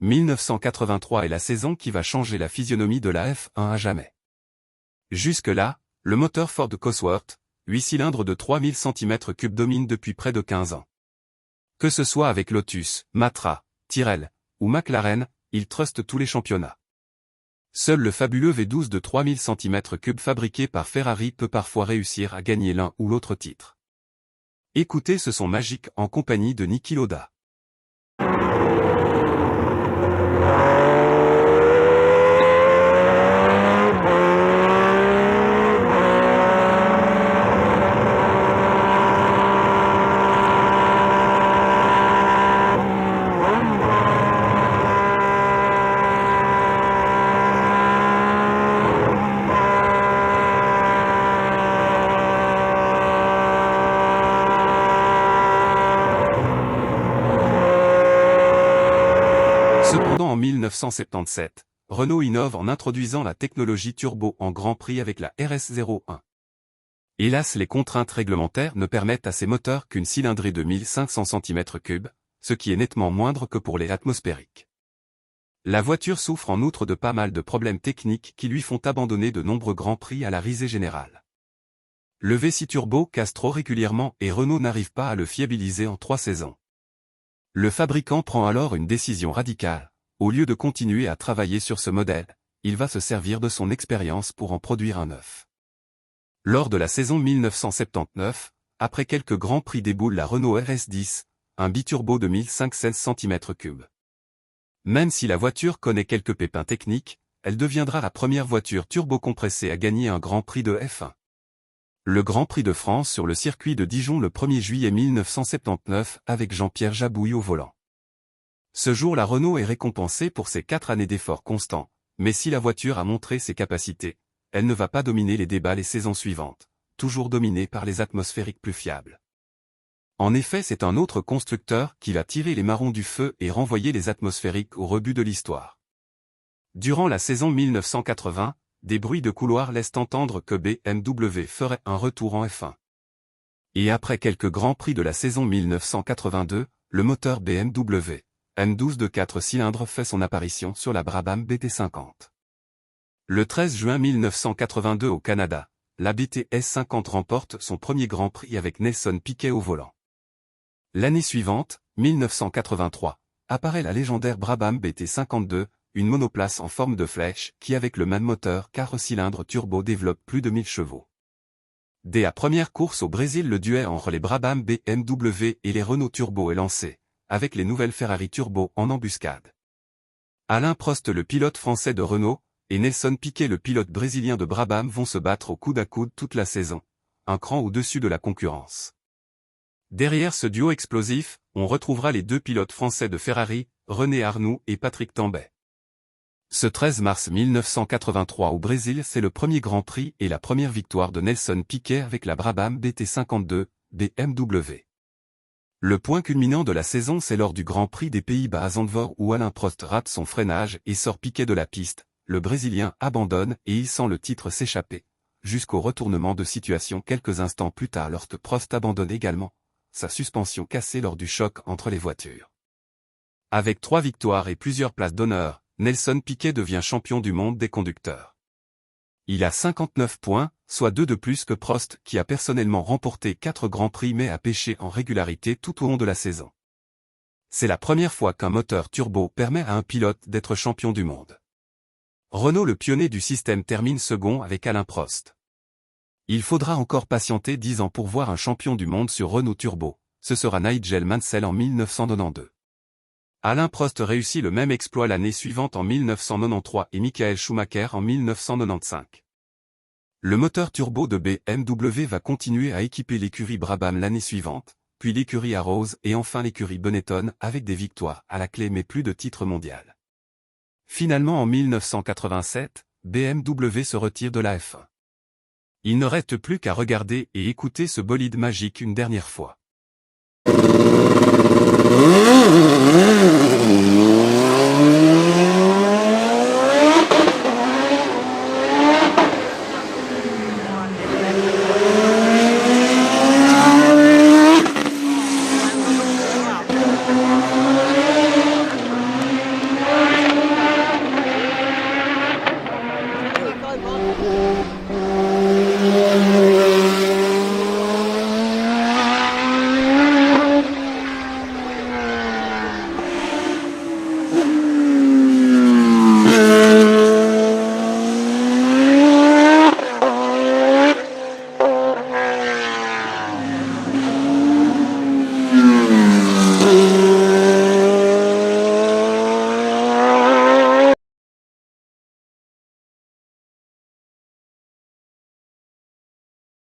1983 est la saison qui va changer la physionomie de la F1 à jamais. Jusque-là, le moteur Ford Cosworth, 8 cylindres de 3000 cm3 domine depuis près de 15 ans. Que ce soit avec Lotus, Matra, Tyrrell ou McLaren, il truste tous les championnats. Seul le fabuleux V12 de 3000 cm3 fabriqué par Ferrari peut parfois réussir à gagner l'un ou l'autre titre. Écoutez ce son magique en compagnie de Niki Lauda. Cependant en 1977, Renault innove en introduisant la technologie turbo en Grand Prix avec la RS01. Hélas, les contraintes réglementaires ne permettent à ces moteurs qu'une cylindrée de 1500 cm3, ce qui est nettement moindre que pour les atmosphériques. La voiture souffre en outre de pas mal de problèmes techniques qui lui font abandonner de nombreux Grands Prix à la risée générale. Le V6 turbo casse trop régulièrement et Renault n'arrive pas à le fiabiliser en 3 saisons. Le fabricant prend alors une décision radicale. Au lieu de continuer à travailler sur ce modèle, il va se servir de son expérience pour en produire un neuf. Lors de la saison 1979, après quelques grands prix déboule la Renault RS10, un biturbo de 1516 cm3. Même si la voiture connaît quelques pépins techniques, elle deviendra la première voiture turbo-compressée à gagner un Grand Prix de F1. Le Grand Prix de France sur le circuit de Dijon le 1er juillet 1979 avec Jean-Pierre Jabouille au volant. Ce jour la Renault est récompensée pour ses 4 années d'efforts constants, mais si la voiture a montré ses capacités, elle ne va pas dominer les débats les saisons suivantes, toujours dominée par les atmosphériques plus fiables. En effet, c'est un autre constructeur qui va tirer les marrons du feu et renvoyer les atmosphériques au rebut de l'histoire. Durant la saison 1980, des bruits de couloir laissent entendre que BMW ferait un retour en F1. Et après quelques grands prix de la saison 1982, le moteur BMW M12 de 4 cylindres fait son apparition sur la Brabham BT50. Le 13 juin 1982 au Canada, la BT-S50 remporte son premier Grand Prix avec Nelson Piquet au volant. L'année suivante, 1983, apparaît la légendaire Brabham BT52, une monoplace en forme de flèche qui avec le même moteur 4 cylindres turbo développe plus de 1000 chevaux. Dès la première course au Brésil, le duel entre les Brabham BMW et les Renault Turbo est lancé, avec les nouvelles Ferrari Turbo en embuscade. Alain Prost, le pilote français de Renault, et Nelson Piquet, le pilote brésilien de Brabham, vont se battre au coude à coude toute la saison, un cran au-dessus de la concurrence. Derrière ce duo explosif, on retrouvera les 2 pilotes français de Ferrari, René Arnoux et Patrick Tambay. Ce 13 mars 1983 au Brésil, c'est le premier Grand Prix et la première victoire de Nelson Piquet avec la Brabham BT52, BMW. Le point culminant de la saison, c'est lors du Grand Prix des Pays-Bas à Zandvoort où Alain Prost rate son freinage et sort Piquet de la piste, le Brésilien abandonne et il sent le titre s'échapper, jusqu'au retournement de situation quelques instants plus tard lorsque Prost abandonne également, sa suspension cassée lors du choc entre les voitures. Avec 3 victoires et plusieurs places d'honneur, Nelson Piquet devient champion du monde des conducteurs. Il a 59 points, soit 2 de plus que Prost qui a personnellement remporté 4 grands prix mais a pêché en régularité tout au long de la saison. C'est la première fois qu'un moteur turbo permet à un pilote d'être champion du monde. Renault, le pionnier du système, termine second avec Alain Prost. Il faudra encore patienter 10 ans pour voir un champion du monde sur Renault Turbo, ce sera Nigel Mansell en 1992. Alain Prost réussit le même exploit l'année suivante en 1993 et Michael Schumacher en 1995. Le moteur turbo de BMW va continuer à équiper l'écurie Brabham l'année suivante, puis l'écurie Arrows et enfin l'écurie Benetton avec des victoires à la clé mais plus de titre mondial. Finalement en 1987, BMW se retire de la F1. Il ne reste plus qu'à regarder et écouter ce bolide magique une dernière fois.